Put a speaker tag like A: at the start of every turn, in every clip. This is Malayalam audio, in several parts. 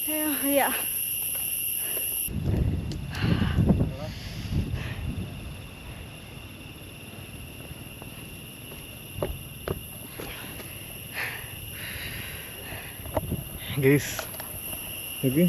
A: Ja.
B: Guys okay.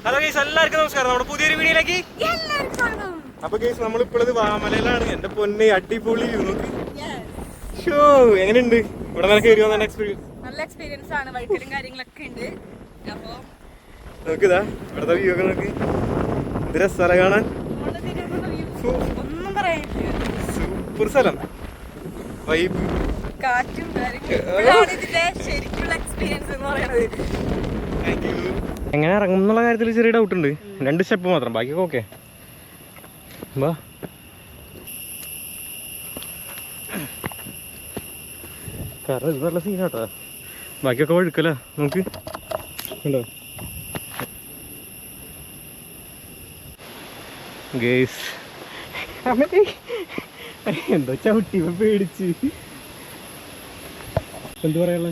B: Hello guys, എല്ലാവർക്കും നമസ്കാരം. നമ്മുടെ പുതിയൊരു വീഡിയോയിലേക്ക് അപ്പൊ ഗൈസ് നമ്മളിപ്പോഴത് വാമലയിലാണ്. എന്റെ പൊന്നെ അടിപൊളി നോക്ക്. ഷോ എങ്ങനെയുണ്ട് ഇവിടെ നിനക്ക് കയറി വന്ന എക്സ്പീരിയൻസ്?
A: നല്ല എക്സ്പീരിയൻസ് ആണ്. വഴിക്കലും കാര്യങ്ങളൊക്കെ ഉണ്ട്. അപ്പൊ
B: നോക്കിതാ ഇവിടത്തെ വ്യൂ ഒക്കെ നോക്ക്. ഇത് രസമല്ല കാണാൻ.
A: ഒന്നും പറയാനില്ല.
B: സൂപ്പർ സ്ഥലം, വൈബ്,
A: കാറ്റും കാര്യങ്ങളും. ഇതിന്റെ ശരിക്കുള്ള എക്സ്പീരിയൻസ് എന്ന് പറയുന്നത്.
B: എങ്ങനെ ഇറങ്ങും എന്നുള്ള കാര്യത്തിൽ ചെറിയ ഡൗട്ട് ഉണ്ട്. 2 സ്റ്റെപ്പ് മാത്രം, ബാക്കിയൊക്കെ ഓക്കെ. വാ കാരണം ഇത് നല്ല സീനാട്ടാ. ബാക്കിയൊക്കെ വഴുക്കല നമുക്ക് ഉണ്ടോ ഗേസ്. എന്തോ ചവിട്ടി പേടിച്ച്. എന്ത് പറയാനുള്ള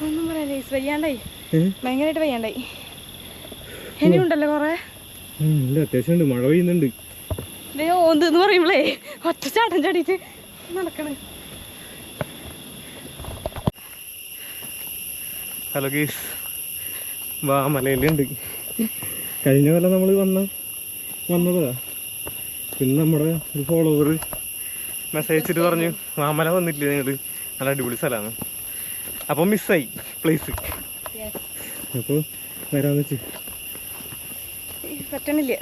A: ഒന്നും പറയാനില്ല. വയ്യാണ്ടായി, ഭയങ്കരമായിട്ട് വയ്യാണ്ടായി. ഇനിയുണ്ടല്ലോ കൊറേ.
B: ഇല്ല, അത്യാവശ്യം ഉണ്ട്. മഴ പെയ്യുന്നുണ്ട്.
A: ഓന്തെന്ന് പറയുമ്പളേ ഒറ്റ ചാട്ടം ചാടിയിട്ട് നടക്കണേ.
B: ഹലോ ഗേസ്, വാമലയിലുണ്ട്. കഴിഞ്ഞ കൊല്ലം നമ്മൾ വന്നതാ. പിന്നെ നമ്മുടെ ഒരു ഫോളോവർ മെസ്സേജ് അയച്ചിട്ട് പറഞ്ഞു വാമല വന്നിട്ടില്ല നിങ്ങൾ, നല്ല അടിപൊളി സ്ഥലമാണ്. അപ്പോൾ മിസ്സായി പ്ലേസ്. അപ്പോൾ വരാന്ന് വെച്ച്
A: പറ്റണില്ല.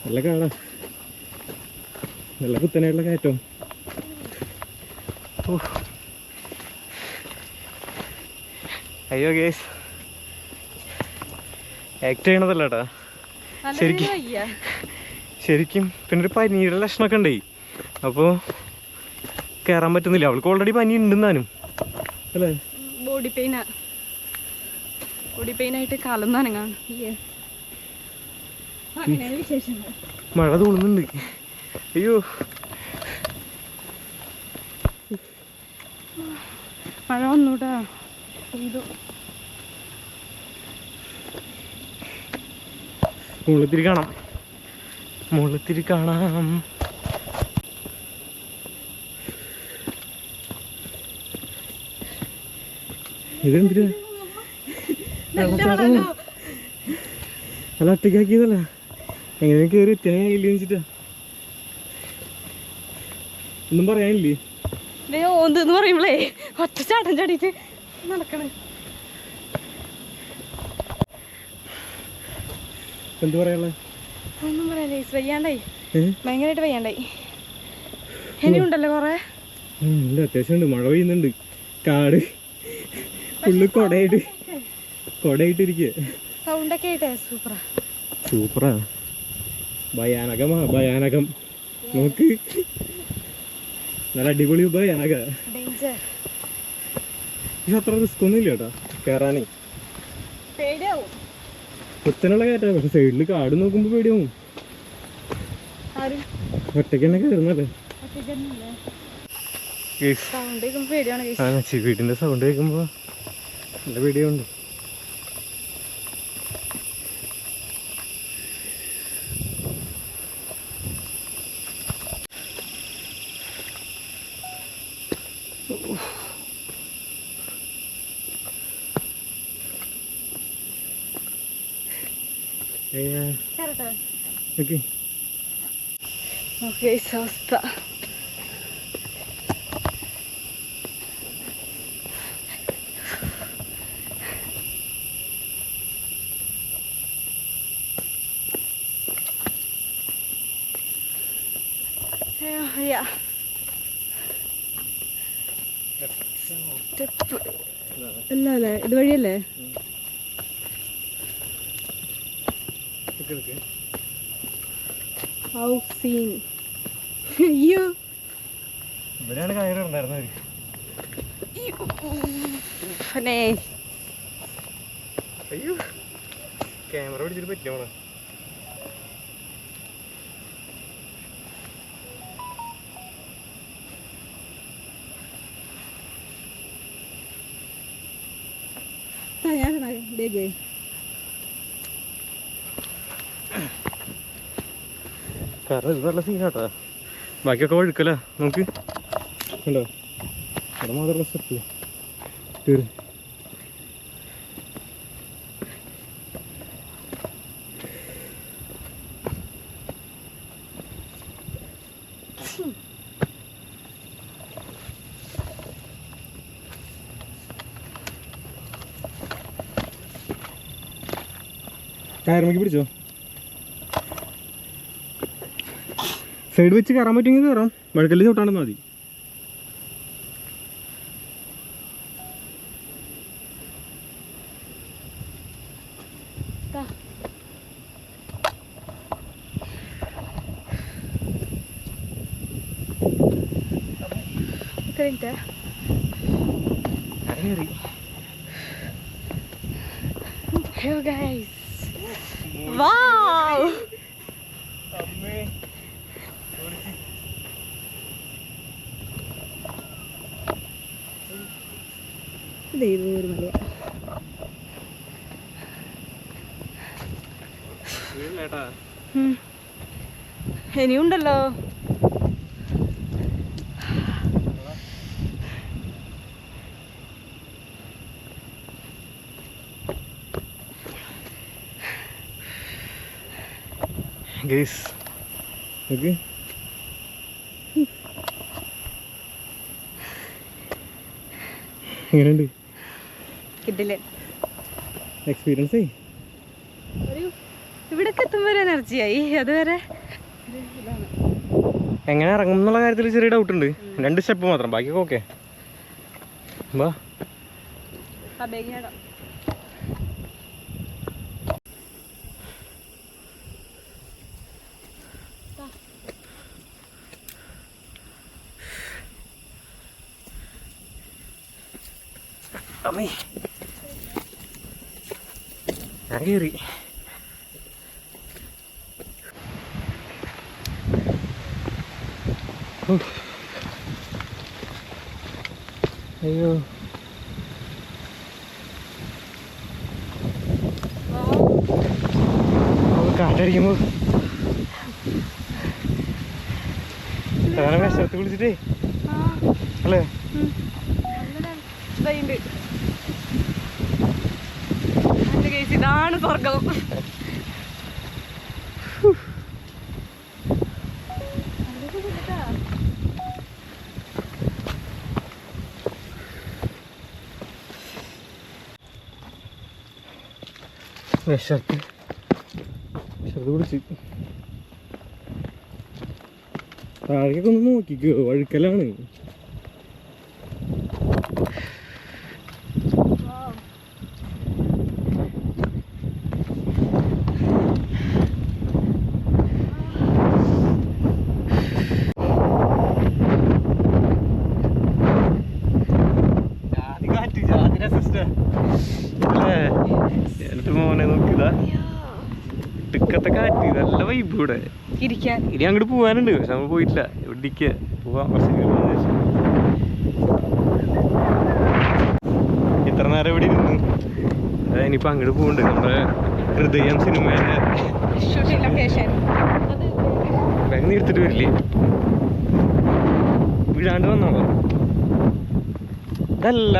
B: നല്ല കാടാ, നല്ല കുത്തനെയുള്ള കയറ്റം. അയ്യോ ഗേസ്, ആക്ട് ചെയ്യണതല്ല കേട്ടാ ശരിക്കും. പിന്നെ ഒരു പനിയുടെ ലക്ഷണമൊക്കെ ഉണ്ടായി. അപ്പോൾ കയറാൻ പറ്റുന്നില്ല. അവൾക്ക് ഓൾറെഡി പനി ഉണ്ടെന്നാനും അല്ലേ.
A: ബോഡി പെയിനായിട്ട് കാലൊന്നും അനങ്ങാൻ.
B: മഴ തൂളുന്നുണ്ട്. അയ്യോ,
A: മഴ വന്നൂട്ടാ.
B: മുകളിത്തിരി കാണാം. ഇതെന്തിനാ നല്ല ഒറ്റയ്ക്കാക്കിയതല്ല. എങ്ങനെ കയറി എത്തിയാ വെച്ചിട്ടാ. ഒന്നും പറയാനില്ലേ.
A: ഓന്തെന്ന് പറയുമ്പളേ ഒറ്റ ചാട്ടം ചാടിയിട്ട് നടക്കണേ.
B: എന്ത് പറയാനുള്ള
A: ഒന്നും പറയാനില്ല. വയ്യാണ്ടായി, ഭയങ്കരമായിട്ട് വയ്യാണ്ടായി. ഇനിയുണ്ടല്ലോ കൊറേ.
B: ഇല്ല, അത്യാവശ്യം ഉണ്ട്. മഴ പെയ്യുന്നുണ്ട്. കാട് ഫുള്ള് കൊടയിട്ടിരിക്കുക.
A: സൗണ്ടൊക്കെ ആയിട്ടേ
B: സൂപ്പറാ. ഭയാനകം. നോക്ക്, നല്ല അടിപൊളി ഭയാനക. ഇത് അത്ര റിസ്ക് ഒന്നും ഇല്ല കേട്ടോ കയറാനേ. കുത്തനുള്ള കയറ്റാ, പക്ഷെ സൈഡില് കാട് നോക്കുമ്പോ പേടിയാവും. ഒറ്റയ്ക്ക് തന്നെ കയറുന്നല്ലേ. വീടിന്റെ സൗണ്ട് കേൾക്കുമ്പോ നല്ല പേടിയുണ്ട്.
A: അവസ്ഥ അല്ലേ. ഇത് വഴിയല്ലേ?
B: ഇവിടെയാണ് കയറുണ്ടായിരുന്നത്. അയ്യോ, ക്യാമറ പിടിച്ചിട്ട് പറ്റിയോ? കാരണം ഇത് നല്ല സീനാട്ടാ. ബാക്കിയൊക്കെ വഴുക്കല നമുക്ക് ഉണ്ടോ അവിടെ മാത്രമുള്ള സ്റ്റെപ്പ് കയറി. കയറുമ്പേക്ക് പിടിച്ചോ. സൈഡ് വെച്ച് കയറാൻ പറ്റുമെങ്കിൽ കയറാം. വഴുക്കല് ചവിട്ടാണെന്ന് മതി.
A: Hello guys. Wow. ഒരു മലയാ ഇനിയുണ്ടല്ലോ.
B: ഗൈസ് ഓക്കെ എങ്ങനെയുണ്ട്
A: കിട്ടില്ലേ
B: എക്സ്പീരിയൻസ്?
A: ഒരു ഇവിടേക്ക് എത്തുമ്പോൾ ഒരു എനർജിയായി. അതുവരെ
B: എങ്ങനെ ഇറങ്ങും എന്നുള്ള കാര്യത്തിൽ ചെറിയ ഡൗട്ട് ഉണ്ട്. 2 സ്റ്റെപ്പ് മാത്രം, ബാക്കിയൊക്കെ ഓക്കെ. വാ അമ്മേ ഞാൻ കയറി. അയ്യോ കാറ്റടിക്കുമ്പോ അതാണ് വിശത്ത് വിളിച്ചിട്ടേ അല്ലേ.
A: ഇതാണ് സ്വർഗം.
B: വിശത്ത് വിളിച്ച് താഴേക്കൊക്കെ ഒന്ന് നോക്കിക്കോ, വഴുക്കലാണ്. എന്റെ മോനെ നോക്കിയതാ ടിക്കത്തെ കാറ്റ് നല്ല വൈബ് ഇവിടെ
A: ഇരിക്കാൻ.
B: ഇനി അങ്ങോട്ട് പോവാനുണ്ട്, പക്ഷെ നമ്മൾ പോയിട്ടില്ല. ഇവിടേക്ക് പോവാം കുറച്ച്. ഇത്ര നേരം ഇവിടെ ഇരുന്നു. ഇനിയിപ്പോൾ അങ്ങോട്ട് പോകുന്നുണ്ട്. നമ്മുടെ ഹൃദയം സിനിമേനെ ബാഗ് നീ എടുത്തിട്ട് വരില്ലേ? വീഴാണ്ട് വന്നോളൂ. ഇതല്ല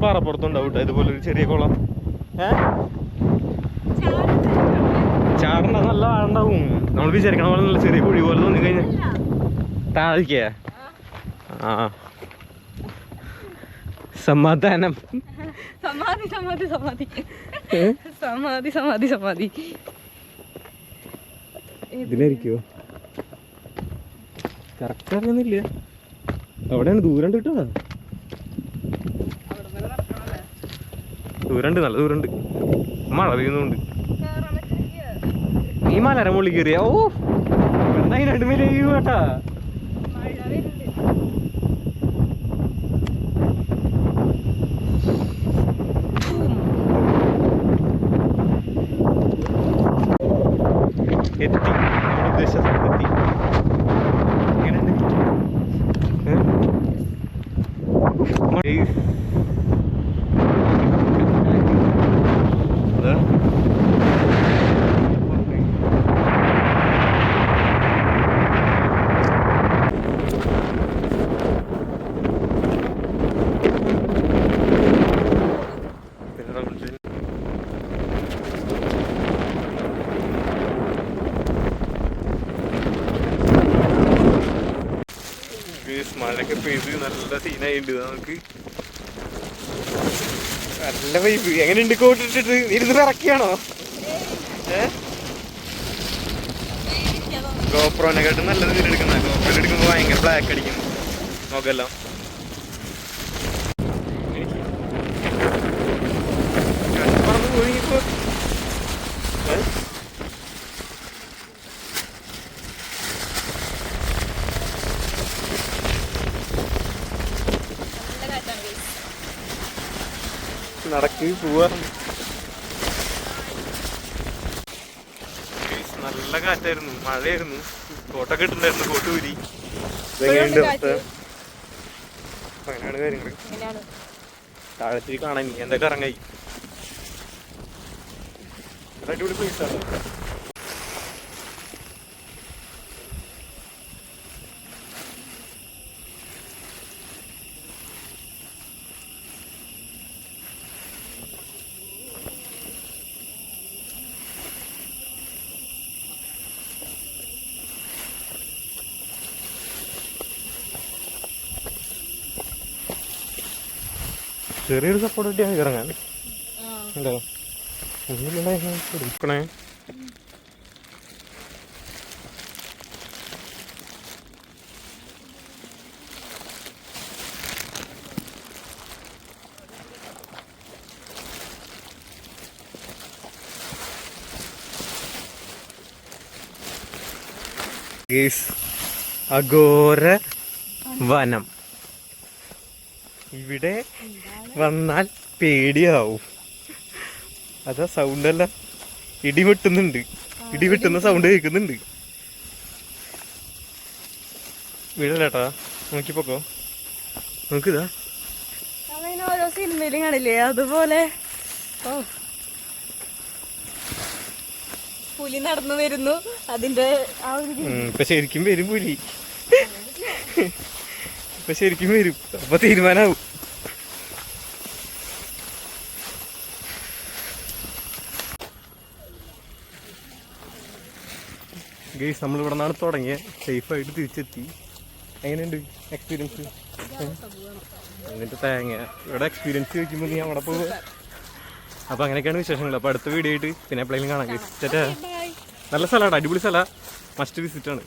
B: പാറപ്പുറത്തുണ്ടാവും കേട്ടോ ഇതുപോലൊരു ചെറിയ കുളം. ചാടണ്ട, നല്ല ആളുണ്ടാവും. നമ്മൾ വിചാരിക്കണ പോലെ നല്ല ചെറിയ കുഴി പോലെ തോന്നി കഴിഞ്ഞാൽ താഴേക്കാ. ആ സമാധാനം.
A: സമാധി സമാധി സമാധി സമാധി സമാധി സമാധി.
B: ഇതിലായിരിക്കോ? കറക്റ്റ് അറിയുന്നില്ല. അവിടെയാണ് ദൂരം കിട്ടോ? ദൂരണ്ട്, നല്ല ദൂരണ്ട്. മഴ പെയ്യുന്നുണ്ട്. ഈ മലര മുള്ളി കയറിയ ഓ എന്താ രണ്ടുമേലെ കേട്ടാ. എത്തി ഉദ്ദേശ സ്ഥലത്തെത്തി. എങ്ങനെയുണ്ട്? മഴയൊക്കെ പെയ്ത് നല്ല സീനായിട്ടുണ്ട് നമുക്ക്. നല്ല വൈബ്. എങ്ങനെയുണ്ട് കോട്ടിട്ടിട്ട് ഇരുന്ന് ഇറക്കിയാണോ? ഗോപ്രോനെക്കാട്ടും നല്ലത് ഇതിലെടുക്കുന്ന. ഗോപ്രോയിൽ എടുക്കുമ്പോൾ ഭയങ്കര ബ്ലാക്ക് അടിക്കും മുഖമെല്ലാം. പറന്ന് പോയി ഇപ്പോ. നടക്ക് പോവാ. നല്ല കാറ്റായിരുന്നു, മഴയായിരുന്നു. കോട്ടൊക്കെ ഇട്ടുണ്ടായിരുന്നു, കോട്ട് ഊരി. ഇതെങ്ങനെയുണ്ട് അവസ്ഥ? അങ്ങനെയാണ് കാര്യങ്ങള്. താഴത്തേക്ക് കാണാൻ ഇനി എന്തൊക്കെ ഇറങ്ങായി. അടിപൊളി പ്ലേസാണ്. ചെറിയൊരു സപ്പോർട്ട് കിട്ടിയാൽ ഇറങ്ങാൻ ഉണ്ടോ? കൊടുക്കണേ. അഘോര വനം. ഇവിടെ വന്നാൽ പേടിയാവും. അതാ സൗണ്ടല്ല, ഇടി വെട്ടുന്നുണ്ട്. ഇടി വെട്ടുന്ന സൗണ്ട് കേൾക്കുന്നുണ്ട്. വീടല്ലേട്ടാ, നോക്കിപ്പോക്കോ. നോക്കിതാ
A: ഓരോ സിനിമയിലും കാണില്ലേ അതുപോലെ. ഓ, പുലി നടന്നു വരുന്നു. അതിന്റെ ആ ഒരു
B: ഇപ്പൊ ശരിക്കും വരും പുലി. ഇപ്പൊ ശരിക്കും വരും. അപ്പൊ തീരുമാനാവും. ഗൈസ്, നമ്മളിവിടെ നിന്നാണ് തുടങ്ങിയത്. സേഫായിട്ട് തിരിച്ചെത്തി. എങ്ങനെയുണ്ട് എക്സ്പീരിയൻസ്? എന്നിട്ട് തേങ്ങ ഇവിടെ എക്സ്പീരിയൻസ് ചോദിക്കുമ്പോൾ നീ അവിടെ പോവുക. അപ്പോൾ അങ്ങനെയൊക്കെയാണ് വിശേഷങ്ങൾ. അപ്പോൾ അടുത്ത വീഡിയോ ആയിട്ട് പിന്നെ എപ്പോഴെങ്കിലും കാണാം ഗൈസ്. ചേട്ടാ, നല്ല സ്ഥലമാണ്, അടിപൊളി സ്ഥലമാണ്, മസ്റ്റ് വിസിറ്റ് ആണ്.